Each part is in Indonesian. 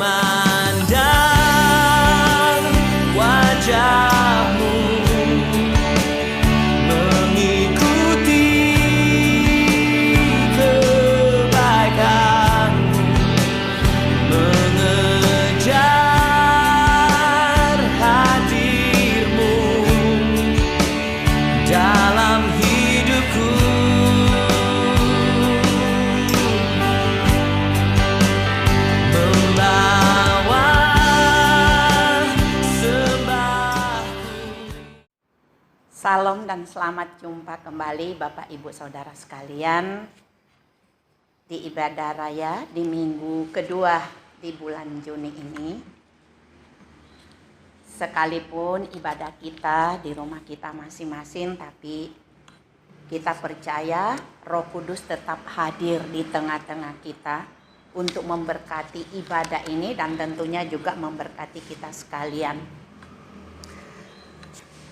memandang wajahmu, mengikuti kebaikanmu, mengejar hadirmu dalam hidupku. Salam dan selamat jumpa kembali Bapak Ibu Saudara sekalian di ibadah raya di minggu kedua di bulan Juni ini. Sekalipun ibadah kita di rumah kita masing-masing, tapi kita percaya Roh Kudus tetap hadir di tengah-tengah kita untuk memberkati ibadah ini dan tentunya juga memberkati kita sekalian.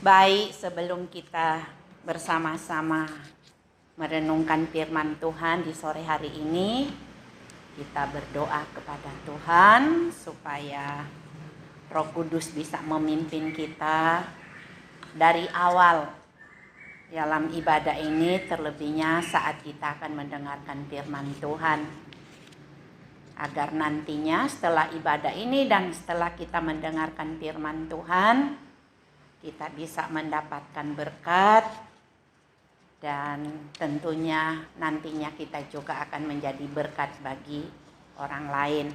Baik, sebelum kita bersama-sama merenungkan firman Tuhan di sore hari ini, kita berdoa kepada Tuhan supaya Roh Kudus bisa memimpin kita dari awal dalam ibadah ini, terlebihnya saat kita akan mendengarkan firman Tuhan. Agar nantinya setelah ibadah ini dan setelah kita mendengarkan firman Tuhan, kita bisa mendapatkan berkat dan tentunya nantinya kita juga akan menjadi berkat bagi orang lain.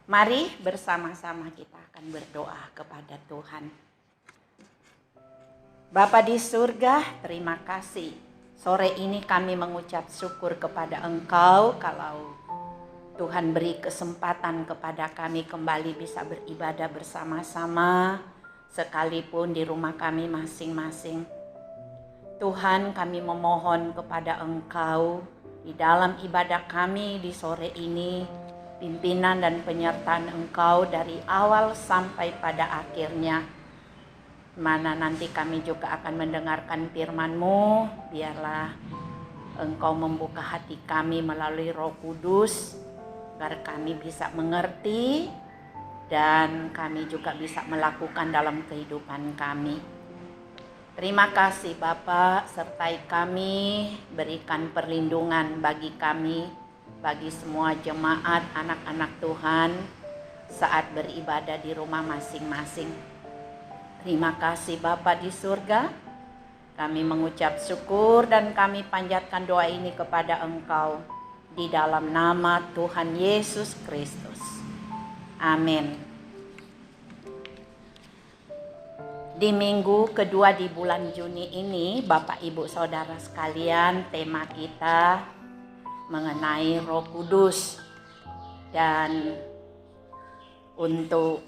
Mari bersama-sama kita akan berdoa kepada Tuhan. Bapa di surga, terima kasih. Sore ini kami mengucap syukur kepada Engkau kalau Tuhan beri kesempatan kepada kami kembali bisa beribadah bersama-sama, sekalipun di rumah kami masing-masing. Tuhan, kami memohon kepada Engkau di dalam ibadah kami di sore ini, pimpinan dan penyertaan Engkau dari awal sampai pada akhirnya, mana nanti kami juga akan mendengarkan firman-Mu. Biarlah Engkau membuka hati kami melalui Roh Kudus, agar kami bisa mengerti dan kami juga bisa melakukan dalam kehidupan kami. Terima kasih Bapa, sertai kami, berikan perlindungan bagi kami, bagi semua jemaat anak-anak Tuhan saat beribadah di rumah masing-masing. Terima kasih Bapa di surga, kami mengucap syukur dan kami panjatkan doa ini kepada Engkau di dalam nama Tuhan Yesus Kristus. Amin. Di minggu kedua di bulan Juni ini, Bapak Ibu Saudara sekalian, tema kita mengenai Roh Kudus. Dan untuk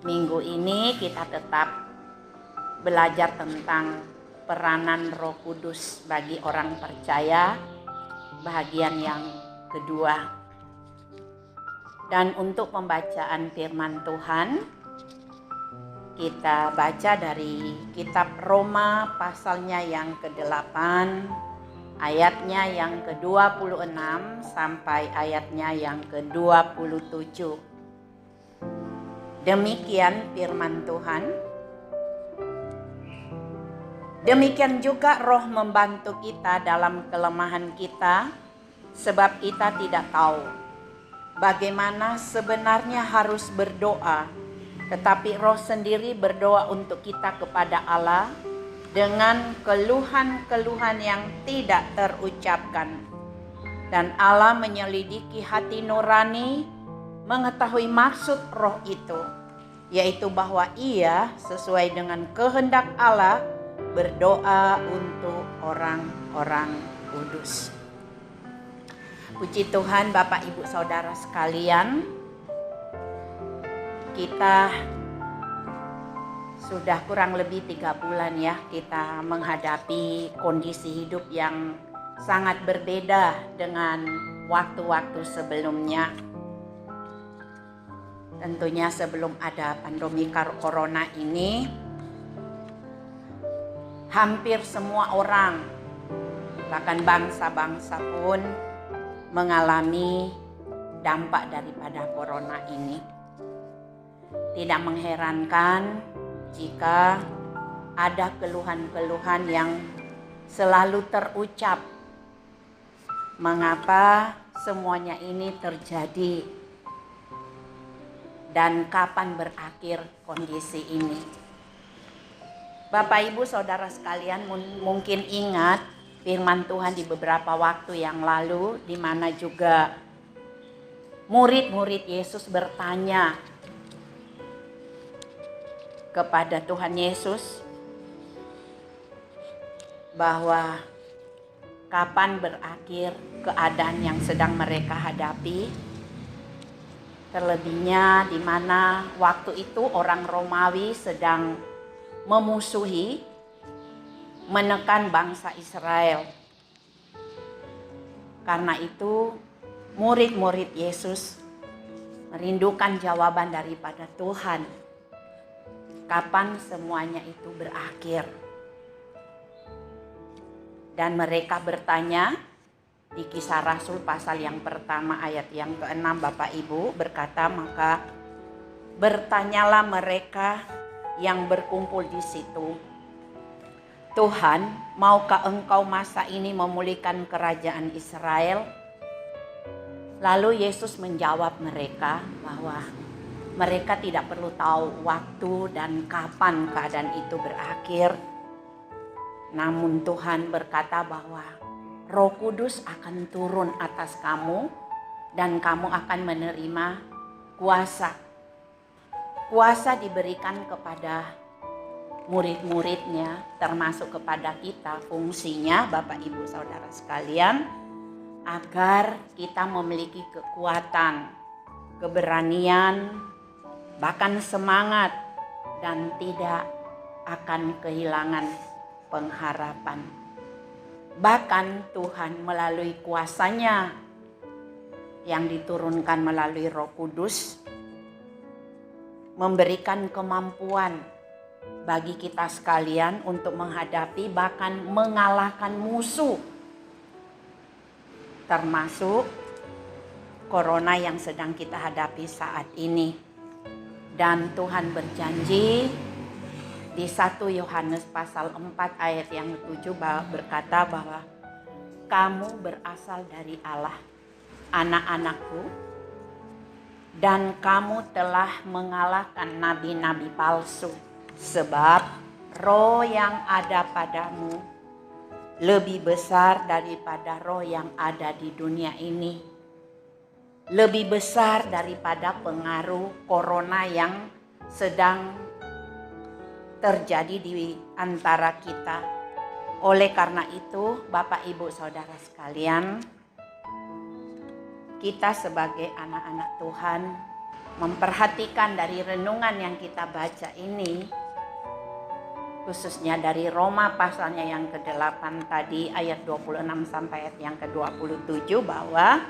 minggu ini kita tetap belajar tentang peranan Roh Kudus bagi orang percaya, bagian yang kedua. Dan untuk pembacaan firman Tuhan, kita baca dari kitab Roma pasalnya yang ke-8, ayatnya yang ke-26 sampai ayatnya yang ke-27. Demikian firman Tuhan. Demikian juga Roh membantu kita dalam kelemahan kita, sebab kita tidak tahu bagaimana sebenarnya harus berdoa, tetapi Roh sendiri berdoa untuk kita kepada Allah dengan keluhan-keluhan yang tidak terucapkan. Dan Allah menyelidiki hati nurani, mengetahui maksud Roh itu, yaitu bahwa Ia sesuai dengan kehendak Allah berdoa untuk orang-orang kudus. Puji Tuhan Bapak Ibu Saudara sekalian, kita sudah kurang lebih 3 bulan ya kita menghadapi kondisi hidup yang sangat berbeda dengan waktu-waktu sebelumnya. Tentunya sebelum ada pandemi corona ini, hampir semua orang, bahkan bangsa-bangsa pun mengalami dampak daripada corona ini. Tidak mengherankan jika ada keluhan-keluhan yang selalu terucap. Mengapa semuanya ini terjadi dan kapan berakhir kondisi ini? Bapak Ibu Saudara sekalian, mungkin ingat firman Tuhan di beberapa waktu yang lalu, di mana juga murid-murid Yesus bertanya kepada Tuhan Yesus bahwa kapan berakhir keadaan yang sedang mereka hadapi. Terlebihnya di mana waktu itu orang Romawi sedang memusuhi, menekan bangsa Israel. Karena itu murid-murid Yesus merindukan jawaban daripada Tuhan. Kapan semuanya itu berakhir? Dan mereka bertanya di Kisah Rasul pasal yang pertama ayat yang ke-6, Bapak Ibu berkata, maka bertanyalah mereka yang berkumpul di situ, Tuhan, maukah engkau masa ini memulihkan kerajaan Israel? Lalu Yesus menjawab mereka bahwa mereka tidak perlu tahu waktu dan kapan keadaan itu berakhir. Namun Tuhan berkata bahwa Roh Kudus akan turun atas kamu dan kamu akan menerima kuasa. Kuasa diberikan kepada murid-muridnya, termasuk kepada kita. Fungsinya Bapak Ibu Saudara sekalian, agar kita memiliki kekuatan, keberanian, bahkan semangat, dan tidak akan kehilangan pengharapan. Bahkan Tuhan melalui kuasanya yang diturunkan melalui Roh Kudus memberikan kemampuan bagi kita sekalian untuk menghadapi bahkan mengalahkan musuh, termasuk corona yang sedang kita hadapi saat ini. Dan Tuhan berjanji di 1 Yohanes pasal 4 ayat yang 7 berkata bahwa kamu berasal dari Allah, anak-anakku, dan kamu telah mengalahkan nabi-nabi palsu, sebab roh yang ada padamu lebih besar daripada roh yang ada di dunia ini, lebih besar daripada pengaruh corona yang sedang terjadi di antara kita. Oleh karena itu, Bapak Ibu Saudara sekalian, kita sebagai anak-anak Tuhan memperhatikan dari renungan yang kita baca ini, khususnya dari Roma pasalnya yang ke-8 tadi ayat 26 sampai ayat yang ke-27, bahwa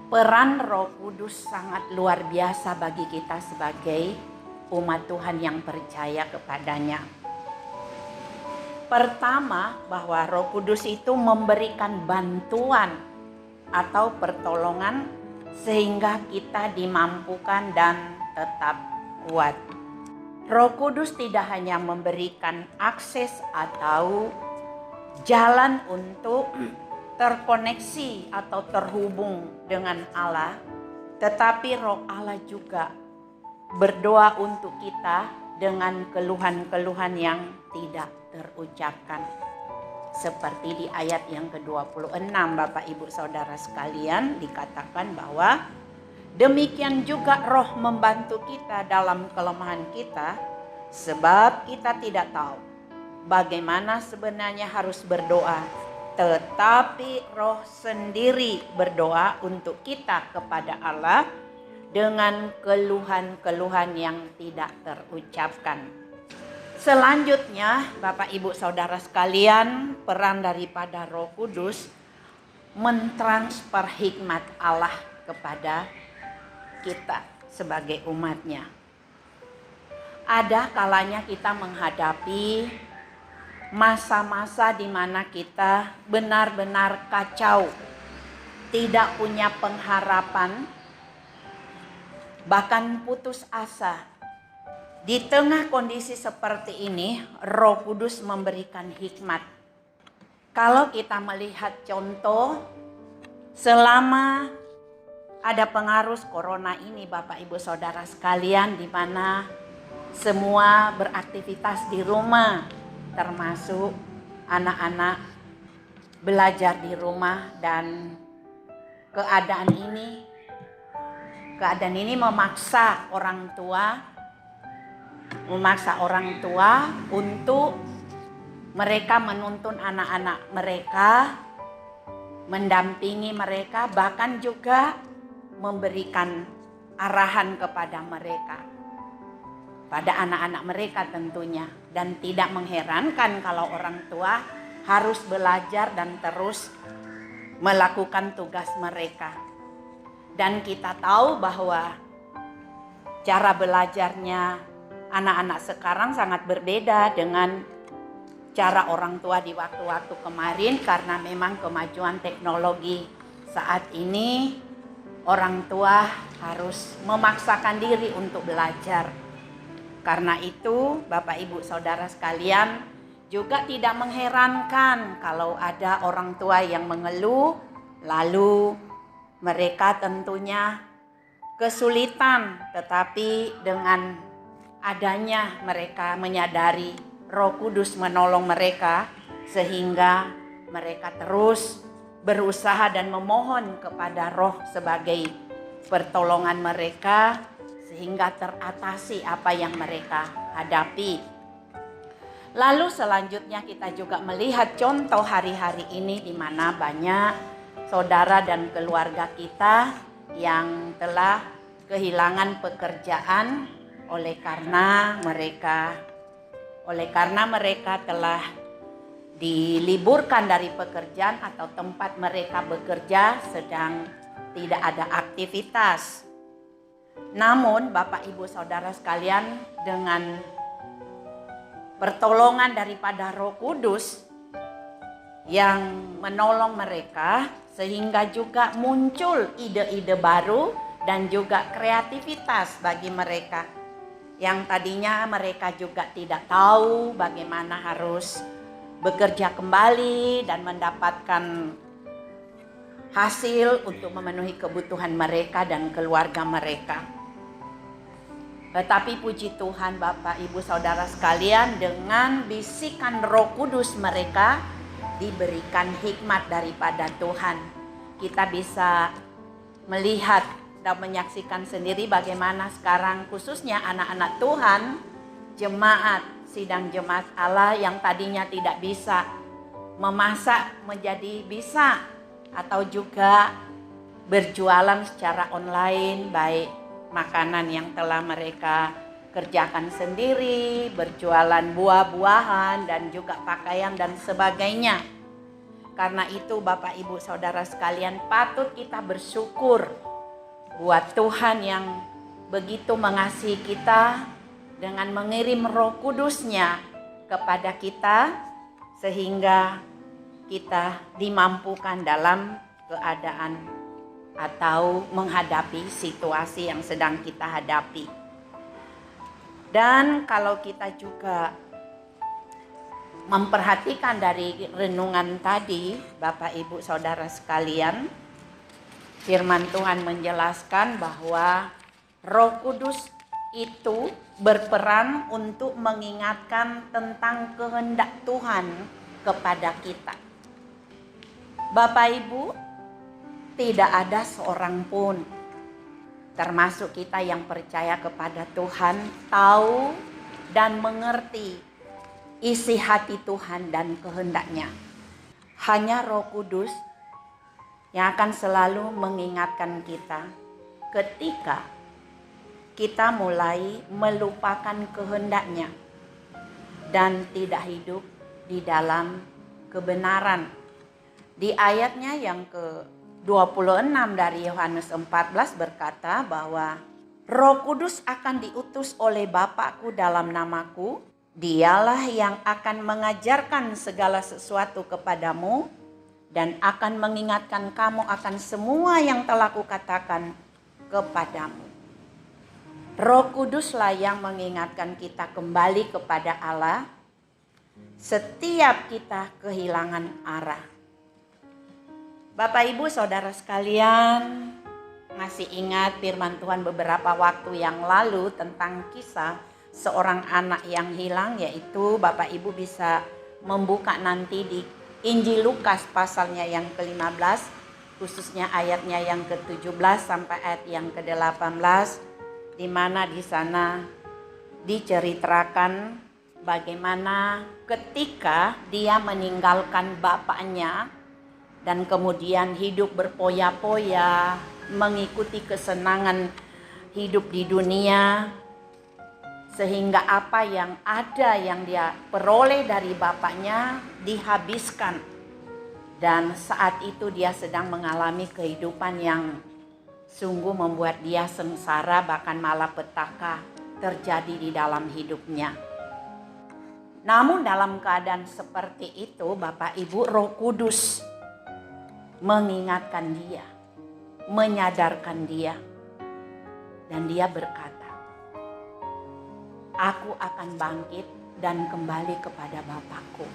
peran Roh Kudus sangat luar biasa bagi kita sebagai umat Tuhan yang percaya kepadanya. Pertama, bahwa Roh Kudus itu memberikan bantuan atau pertolongan sehingga kita dimampukan dan tetap kuat. Roh Kudus tidak hanya memberikan akses atau jalan untuk terkoneksi atau terhubung dengan Allah, tetapi Roh Allah juga berdoa untuk kita dengan keluhan-keluhan yang tidak terucapkan. Seperti di ayat yang ke-26 Bapak Ibu Saudara sekalian dikatakan bahwa demikian juga Roh membantu kita dalam kelemahan kita, sebab kita tidak tahu bagaimana sebenarnya harus berdoa, tetapi Roh sendiri berdoa untuk kita kepada Allah dengan keluhan-keluhan yang tidak terucapkan. Selanjutnya, Bapak Ibu Saudara sekalian, peran daripada Roh Kudus mentransfer hikmat Allah kepada kita sebagai umatnya. Ada kalanya kita menghadapi masa-masa di mana kita benar-benar kacau, tidak punya pengharapan, bahkan putus asa. Di tengah kondisi seperti ini, Roh Kudus memberikan hikmat. Kalau kita melihat contoh selama ada pengaruh corona ini, Bapak Ibu Saudara sekalian, di mana semua beraktivitas di rumah, termasuk anak-anak belajar di rumah, dan keadaan ini memaksa orang tua untuk mereka menuntun anak-anak mereka, mendampingi mereka, bahkan juga memberikan arahan kepada mereka, pada anak-anak mereka tentunya. Dan tidak mengherankan kalau orang tua harus belajar dan terus melakukan tugas mereka. Dan kita tahu bahwa cara belajarnya anak-anak sekarang sangat berbeda dengan cara orang tua di waktu-waktu kemarin, karena memang kemajuan teknologi saat ini orang tua harus memaksakan diri untuk belajar. Karena itu, Bapak Ibu Saudara sekalian, juga tidak mengherankan kalau ada orang tua yang mengeluh, lalu mereka tentunya kesulitan, tetapi dengan adanya mereka menyadari Roh Kudus menolong mereka, sehingga mereka terus berusaha dan memohon kepada Roh sebagai pertolongan mereka, sehingga teratasi apa yang mereka hadapi. Lalu selanjutnya kita juga melihat contoh hari-hari ini di mana banyak saudara dan keluarga kita yang telah kehilangan pekerjaan oleh karena mereka telah diliburkan dari pekerjaan atau tempat mereka bekerja sedang tidak ada aktivitas. Namun Bapak Ibu Saudara sekalian, dengan pertolongan daripada Roh Kudus yang menolong mereka, sehingga juga muncul ide-ide baru dan juga kreativitas bagi mereka yang tadinya mereka juga tidak tahu bagaimana harus bekerja kembali dan mendapatkan hasil untuk memenuhi kebutuhan mereka dan keluarga mereka. Tetapi puji Tuhan Bapak Ibu Saudara sekalian, dengan bisikan Roh Kudus mereka diberikan hikmat daripada Tuhan. Kita bisa melihat dan menyaksikan sendiri bagaimana sekarang khususnya anak-anak Tuhan, jemaat, sidang jemaat Allah yang tadinya tidak bisa memasak menjadi bisa, atau juga berjualan secara online, baik makanan yang telah mereka kerjakan sendiri, berjualan buah-buahan dan juga pakaian dan sebagainya. Karena itu Bapak Ibu Saudara sekalian, patut kita bersyukur buat Tuhan yang begitu mengasihi kita dengan mengirim Roh Kudus-Nya kepada kita, sehingga kita dimampukan dalam keadaan atau menghadapi situasi yang sedang kita hadapi. Dan kalau kita juga memperhatikan dari renungan tadi, Bapak Ibu Saudara sekalian, firman Tuhan menjelaskan bahwa Roh Kudus itu berperan untuk mengingatkan tentang kehendak Tuhan kepada kita. Bapak Ibu, tidak ada seorang pun, termasuk kita yang percaya kepada Tuhan, tahu dan mengerti isi hati Tuhan dan kehendaknya. Hanya Roh Kudus yang akan selalu mengingatkan kita ketika kita mulai melupakan kehendaknya dan tidak hidup di dalam kebenaran. Di ayatnya yang ke-26 dari Yohanes 14 berkata bahwa Roh Kudus akan diutus oleh Bapakku dalam namaku. Dialah yang akan mengajarkan segala sesuatu kepadamu dan akan mengingatkan kamu akan semua yang telah kukatakan kepadamu. Roh Kuduslah yang mengingatkan kita kembali kepada Allah setiap kita kehilangan arah. Bapak Ibu Saudara sekalian, masih ingat firman Tuhan beberapa waktu yang lalu tentang kisah seorang anak yang hilang, yaitu Bapak Ibu bisa membuka nanti di Injil Lukas pasalnya yang ke-15, khususnya ayatnya yang ke-17 sampai ayat yang ke-18, di mana di sana diceritakan bagaimana ketika dia meninggalkan bapaknya dan kemudian hidup berpoya-poya mengikuti kesenangan hidup di dunia, sehingga apa yang ada yang dia peroleh dari bapaknya dihabiskan, dan saat itu dia sedang mengalami kehidupan yang sungguh membuat dia sengsara, bahkan malapetaka terjadi di dalam hidupnya. Namun dalam keadaan seperti itu, Bapak Ibu, Roh Kudus mengingatkan dia, menyadarkan dia, dan dia berkata, "Aku akan bangkit dan kembali kepada Bapakku."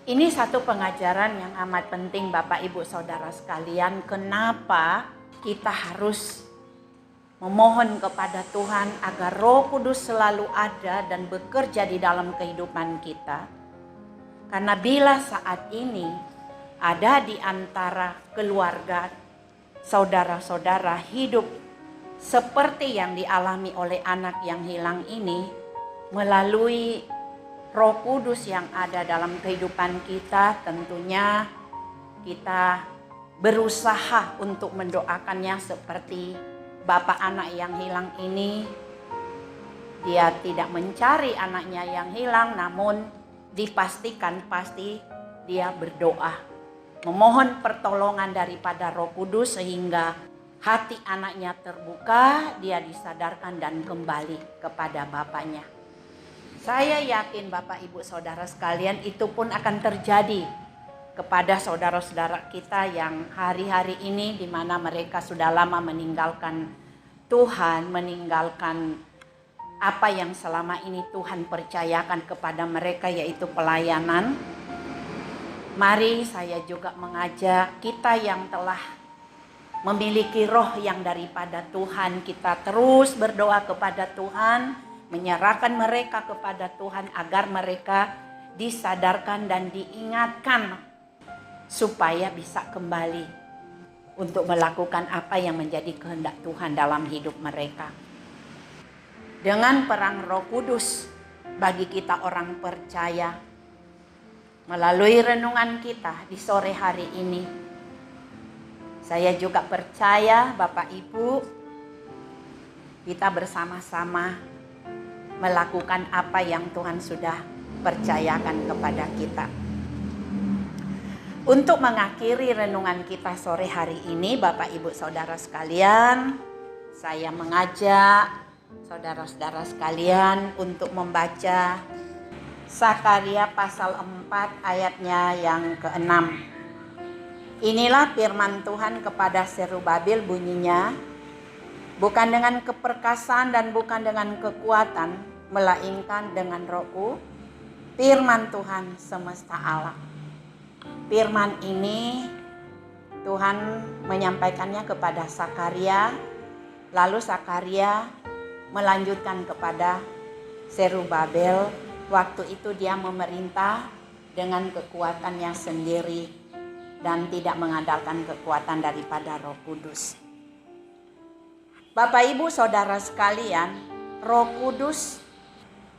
Ini satu pengajaran yang amat penting Bapak Ibu Saudara sekalian. Kenapa kita harus memohon kepada Tuhan agar Roh Kudus selalu ada dan bekerja di dalam kehidupan kita? Karena bila saat ini ada di antara keluarga, saudara-saudara hidup seperti yang dialami oleh anak yang hilang ini, melalui Roh Kudus yang ada dalam kehidupan kita, tentunya kita berusaha untuk mendoakannya seperti bapak anak yang hilang ini. Dia tidak mencari anaknya yang hilang, namun dipastikan pasti dia berdoa, memohon pertolongan daripada Roh Kudus sehingga hati anaknya terbuka, dia disadarkan dan kembali kepada bapaknya. Saya yakin Bapak Ibu Saudara sekalian itu pun akan terjadi kepada saudara-saudara kita yang hari-hari ini di mana mereka sudah lama meninggalkan Tuhan, meninggalkan apa yang selama ini Tuhan percayakan kepada mereka, yaitu pelayanan. Mari saya juga mengajak kita yang telah memiliki roh yang daripada Tuhan, kita terus berdoa kepada Tuhan, menyerahkan mereka kepada Tuhan agar mereka disadarkan dan diingatkan supaya bisa kembali untuk melakukan apa yang menjadi kehendak Tuhan dalam hidup mereka. Dengan perang Roh Kudus bagi kita orang percaya, melalui renungan kita di sore hari ini, saya juga percaya Bapak Ibu, kita bersama-sama melakukan apa yang Tuhan sudah percayakan kepada kita. Untuk mengakhiri renungan kita sore hari ini, Bapak Ibu Saudara sekalian, saya mengajak saudara-saudara sekalian untuk membaca Sakaria pasal 4 ayatnya yang ke-6. Inilah firman Tuhan kepada Zerubabel, bunyinya, "Bukan dengan keperkasaan dan bukan dengan kekuatan, melainkan dengan Rohku, firman Tuhan semesta alam." Firman ini Tuhan menyampaikannya kepada Sakaria, lalu Sakaria melanjutkan kepada Zerubabel. Waktu itu dia memerintah dengan kekuatannya sendiri dan tidak mengandalkan kekuatan daripada Roh Kudus. Bapak Ibu Saudara sekalian, Roh Kudus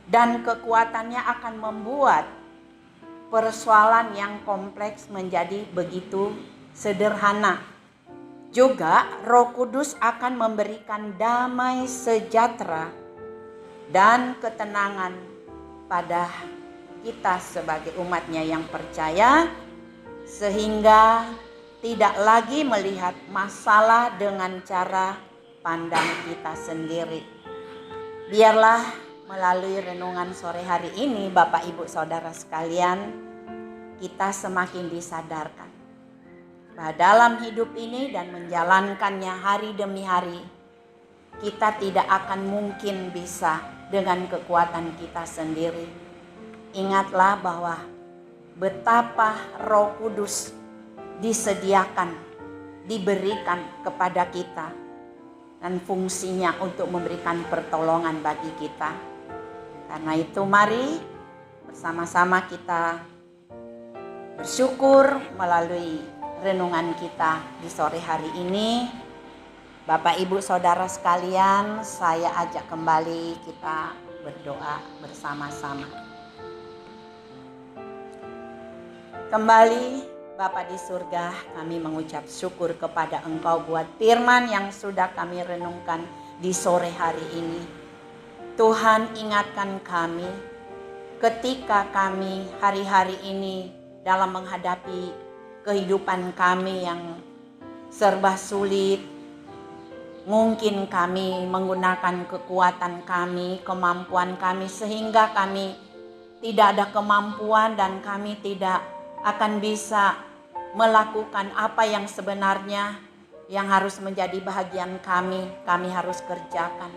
dan kekuatannya akan membuat persoalan yang kompleks menjadi begitu sederhana. Juga Roh Kudus akan memberikan damai sejahtera dan ketenangan pada kita sebagai umatnya yang percaya, sehingga tidak lagi melihat masalah dengan cara pandang kita sendiri. Biarlah melalui renungan sore hari ini, Bapak Ibu Saudara sekalian, kita semakin disadarkan bahwa dalam hidup ini dan menjalankannya hari demi hari, kita tidak akan mungkin bisa dengan kekuatan kita sendiri. Ingatlah bahwa betapa Roh Kudus disediakan, diberikan kepada kita, dan fungsinya untuk memberikan pertolongan bagi kita. Karena itu mari bersama-sama kita bersyukur melalui renungan kita di sore hari ini. Bapak Ibu Saudara sekalian, saya ajak kembali kita berdoa bersama-sama. Kembali Bapa di surga, kami mengucap syukur kepada Engkau buat firman yang sudah kami renungkan di sore hari ini. Tuhan, ingatkan kami ketika kami hari-hari ini dalam menghadapi kehidupan kami yang serba sulit. Mungkin kami menggunakan kekuatan kami, kemampuan kami, sehingga kami tidak ada kemampuan dan kami tidak akan bisa melakukan apa yang sebenarnya yang harus menjadi bahagian kami harus kerjakan.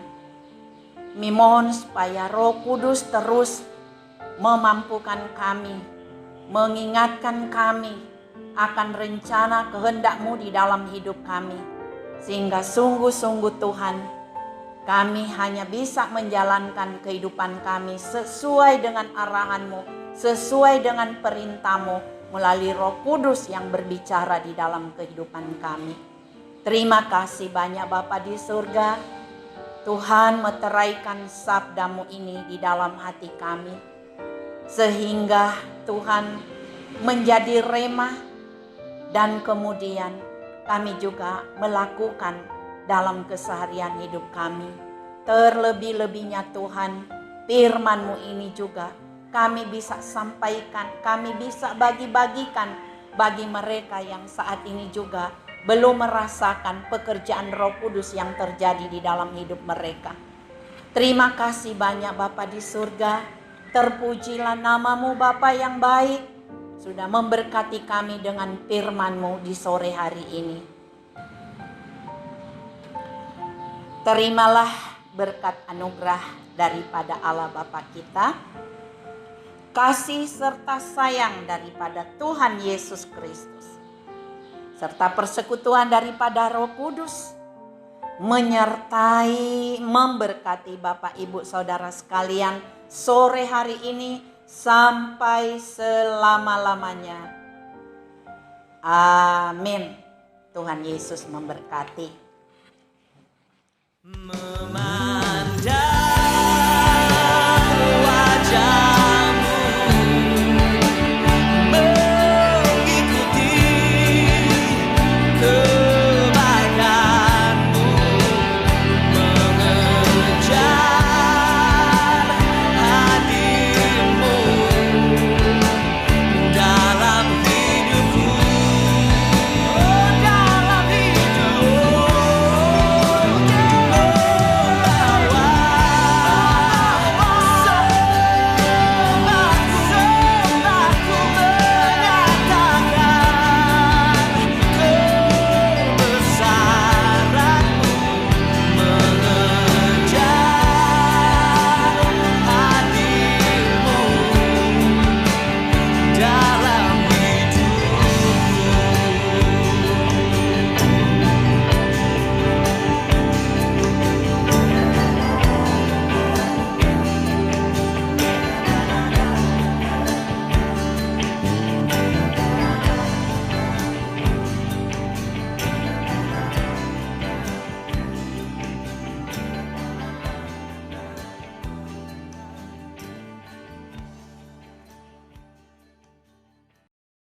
Mohon supaya Roh Kudus terus memampukan kami, mengingatkan kami akan rencana kehendak-Mu di dalam hidup kami. Sehingga sungguh-sungguh Tuhan, kami hanya bisa menjalankan kehidupan kami sesuai dengan arahan-Mu, sesuai dengan perintah-Mu melalui Roh Kudus yang berbicara di dalam kehidupan kami. Terima kasih banyak Bapa di surga. Tuhan meteraikan sabda-Mu ini di dalam hati kami, sehingga Tuhan menjadi rema, dan kemudian kami juga melakukan dalam keseharian hidup kami. Terlebih-lebihnya Tuhan, firman-Mu ini juga kami bisa sampaikan, kami bisa bagi-bagikan bagi mereka yang saat ini juga belum merasakan pekerjaan Roh Kudus yang terjadi di dalam hidup mereka. Terima kasih banyak Bapa di surga. Terpujilah nama-Mu Bapa yang baik, sudah memberkati kami dengan firman-Mu di sore hari ini. Terimalah berkat anugerah daripada Allah Bapa kita, kasih serta sayang daripada Tuhan Yesus Kristus, serta persekutuan daripada Roh Kudus, menyertai, memberkati Bapak Ibu Saudara sekalian sore hari ini sampai selama-lamanya. Amin. Tuhan Yesus memberkati.